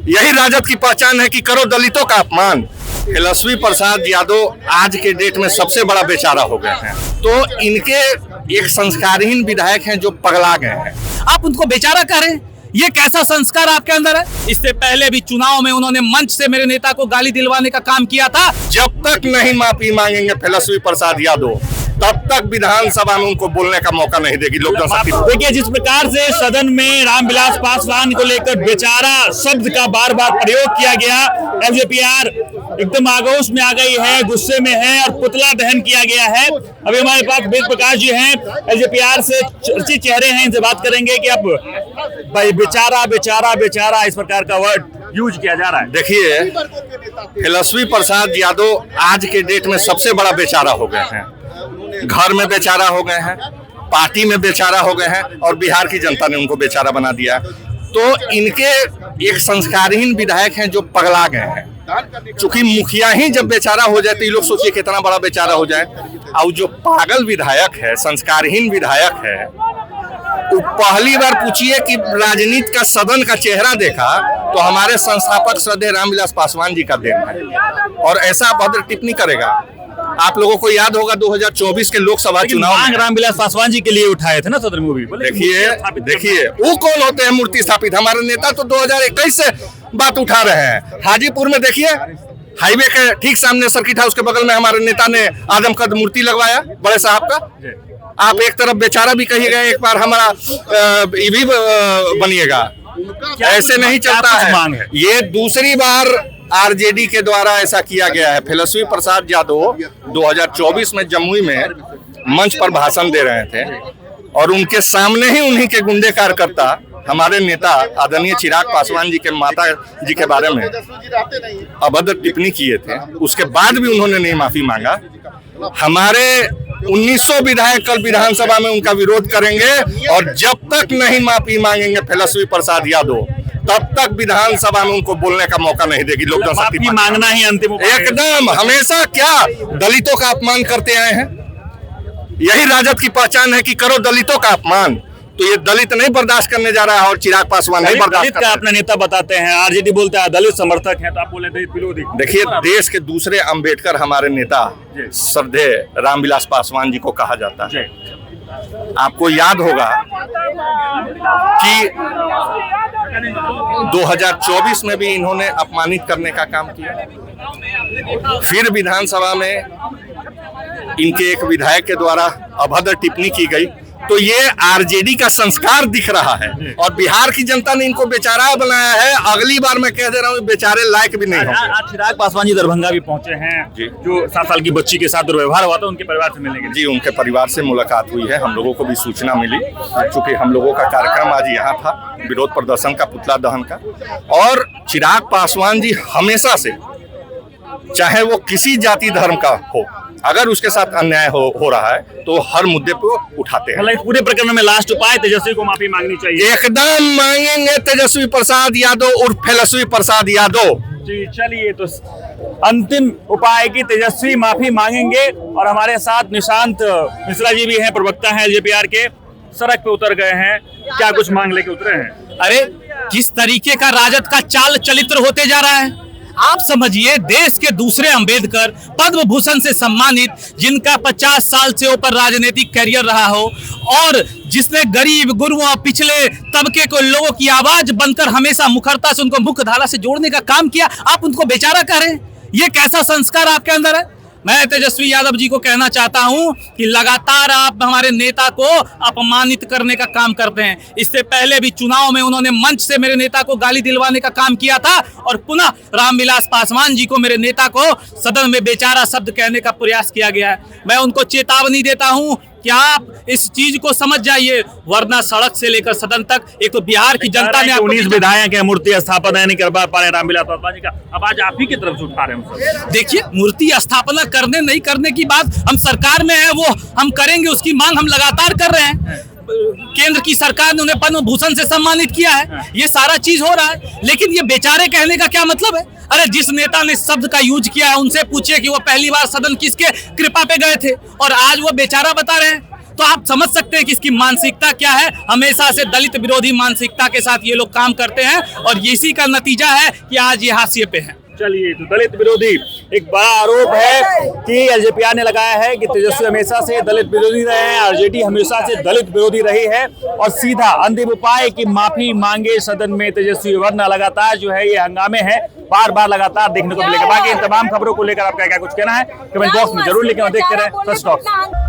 यही राजद की पहचान है कि करो दलितों का अपमान। तेजस्वी प्रसाद यादव आज के डेट में सबसे बड़ा बेचारा हो गए हैं। तो इनके एक संस्कारहीन विधायक हैं जो पगला गए हैं। आप उनको बेचारा कह रहे हैं, ये कैसा संस्कार आपके अंदर है? इससे पहले भी चुनाव में उन्होंने मंच से मेरे नेता को गाली दिलवाने का काम किया था। जब तक नहीं माफी मांगेंगे तेजस्वी प्रसाद यादव, तब तक विधानसभा में उनको बोलने का मौका नहीं देगी लोक जनशक्ति। देखिए, जिस प्रकार से सदन में रामविलास पासवान को लेकर बेचारा शब्द का बार बार प्रयोग किया गया, एलजेपीआर एकदम आगोश में आ गई है, गुस्से में है और पुतला दहन किया गया है। अभी हमारे पास वेद प्रकाश जी हैं, एलजेपीआर से चर्चित चेहरे हैं, इनसे बात करेंगे कि अब भाई बेचारा बेचारा बेचारा इस प्रकार का वर्ड यूज किया जा रहा है। देखिए, तेजस्वी प्रसाद यादव आज के डेट में सबसे बड़ा बेचारा हो गए हैं। घर में बेचारा हो गए हैं, पार्टी में बेचारा हो गए हैं और बिहार की जनता ने उनको बेचारा बना दिया। तो इनके एक संस्कारहीन विधायक हैं जो पगला गए हैं। चूंकि मुखिया ही जब बेचारा हो जाए तो ये लोग सोचिए कितना बड़ा बेचारा हो जाए। और जो पागल विधायक है, संस्कारहीन विधायक है, वो पहली बार पूछिए कि राजनीति का सदन का चेहरा देखा तो हमारे संस्थापक श्रद्धेय रामविलास पासवान जी का देन है और ऐसा अभद्र टिप्पणी करेगा। आप लोगों को याद होगा 2024 के लोकसभा चुनाव में रामविलास पासवान जी के लिए उठाए थे ना सदन में भी। देखिए वो कौन होते हैं मूर्ति स्थापित? हमारे नेता तो 2021 से बात उठा रहे हैं। हाजीपुर में देखिए, हाईवे के ठीक सामने सर्किट हाउस के बगल में हमारे नेता ने आदमकद मूर्ति लगवाया बड़े साहब का। आप एक तरफ बेचारा भी कहिएगा, एक बार हमारा ये भी बनिएगा। ऐसे नहीं चलता है। ये दूसरी बार आरजेडी के द्वारा ऐसा किया गया है। तेजस्वी प्रसाद यादव 2024 में जमुई में मंच पर भाषण दे रहे थे और उनके सामने ही उन्हीं के गुंडे कार्यकर्ता हमारे नेता आदरणीय चिराग पासवान जी के माता जी के बारे में अभद्र टिप्पणी किए थे। उसके बाद भी उन्होंने नहीं माफी मांगा। हमारे 1900 विधायक कल विधानसभा में उनका विरोध करेंगे और जब तक नहीं माफी मांगेंगे तेजस्वी प्रसाद यादव, तब तक विधानसभा में उनको बोलने का मौका नहीं देगी लोक जनशक्ति। मांगना ही अंतिम एकदम। हमेशा क्या दलितों का अपमान करते आए हैं। यही राजद की पहचान है कि करो दलितों का अपमान। तो ये दलित नहीं बर्दाश्त करने जा रहा है और चिराग पासवान नहीं बर्दाश्त का अपना नेता बताते हैं। आरजेडी बोलता है दलित समर्थक है, तो आप बोले दलित विरोधी। देखिए, देश के दूसरे अंबेडकर हमारे नेता श्रद्धेय रामविलास पासवान जी को कहा जाता है। आपको याद होगा कि 2024 में भी इन्होंने अपमानित करने का काम किया। फिर विधानसभा में इनके एक विधायक के द्वारा अभद्र टिप्पणी की गई। तो ये आरजेडी का संस्कार दिख रहा है और बिहार की जनता ने इनको बेचारा बनाया है। अगली बार मैं कह दे रहा हूँ, बेचारे लायक भी नहीं होंगे। आज चिराग पासवान जी दरभंगा भी पहुंचे हैं जी। जो 7 साल की बच्ची के साथ दुर्व्यवहार हुआ था, उनके परिवार से मिलने के लिए। जी, उनके परिवार से मुलाकात हुई है। हम लोगों को भी सूचना मिली, चूंकि हम लोगों का कार्यक्रम आज यहाँ था, विरोध प्रदर्शन का, पुतला दहन का। और चिराग पासवान जी हमेशा से, चाहे वो किसी जाति धर्म का हो, अगर उसके साथ अन्याय हो रहा है तो हर मुद्दे को उठाते हैं। इस पूरे प्रकरण में लास्ट उपाय तेजस्वी को माफी मांगनी चाहिए। एकदम मांगेंगे तेजस्वी प्रसाद यादव उर्फ तेजस्वी प्रसाद यादव जी। चलिए, तो अंतिम उपाय की तेजस्वी माफी मांगेंगे। और हमारे साथ निशांत मिश्रा जी भी हैं, प्रवक्ता हैं एलजेपीआर के, सड़क पे उतर गए हैं। क्या कुछ मांग लेके उतरे हैं? अरे किस तरीके का राजद का चाल चलित्र होते जा रहा है। आप समझिए, देश के दूसरे अंबेडकर, पद्म भूषण से सम्मानित, जिनका 50 साल से ऊपर राजनीतिक करियर रहा हो और जिसने गरीब गुरुओं पिछले तबके को लोगों की आवाज बनकर हमेशा मुखरता से उनको मुख्य धारा से जोड़ने का काम किया, आप उनको बेचारा कह रहे हैं। ये कैसा संस्कार आपके अंदर है? मैं तेजस्वी यादव जी को कहना चाहता हूं कि लगातार आप हमारे नेता को अपमानित करने का काम करते हैं। इससे पहले भी चुनाव में उन्होंने मंच से मेरे नेता को गाली दिलवाने का काम किया था और पुनः रामविलास पासवान जी को, मेरे नेता को, सदन में बेचारा शब्द कहने का प्रयास किया गया है। मैं उनको चेतावनी देता हूं कि आप इस चीज को समझ जाइए, वरना सड़क से लेकर सदन तक एक तो बिहार की जनता ने 19 विधायक है, मूर्ति स्थापना नहीं कर पा रहे रामविलास पासवान जी का। अब आज आप ही की तरफ से उठा रहे हैं। देखिए, मूर्ति स्थापना करने नहीं करने की बात हम सरकार में है, वो हम करेंगे, उसकी मांग हम लगातार कर रहे हैं। केंद्र की सरकार ने उन्हें पद्म भूषण से सम्मानित किया है, ये सारा चीज हो रहा है। लेकिन ये बेचारे कहने का क्या मतलब है? अरे जिस नेता ने शब्द का यूज किया है उनसे पूछिए कि वो पहली बार सदन किसके कृपा पे गए थे और आज वो बेचारा बता रहे हैं। तो आप समझ सकते हैं कि इसकी मानसिकता क्या है। हमेशा से दलित विरोधी मानसिकता के साथ ये लोग काम करते हैं और इसी का नतीजा है कि आज ये हाशिए पे हैं। चलिए, तो दलित विरोधी एक बड़ा आरोप है कि एलजेपीआर ने लगाया है कि तेजस्वी हमेशा से दलित विरोधी रहे हैं, आरजेडी हमेशा से दलित विरोधी रही है और सीधा अंतिम उपाय की माफी मांगे सदन में तेजस्वी, वरना लगातार जो है ये हंगामे हैं बार बार लगातार देखने को मिलेगा। बाकी इन तमाम खबरों को लेकर आपका क्या कुछ कहना है कमेंट बॉक्स में जरूर लिखें और देखते रहे फर्स्ट टॉक।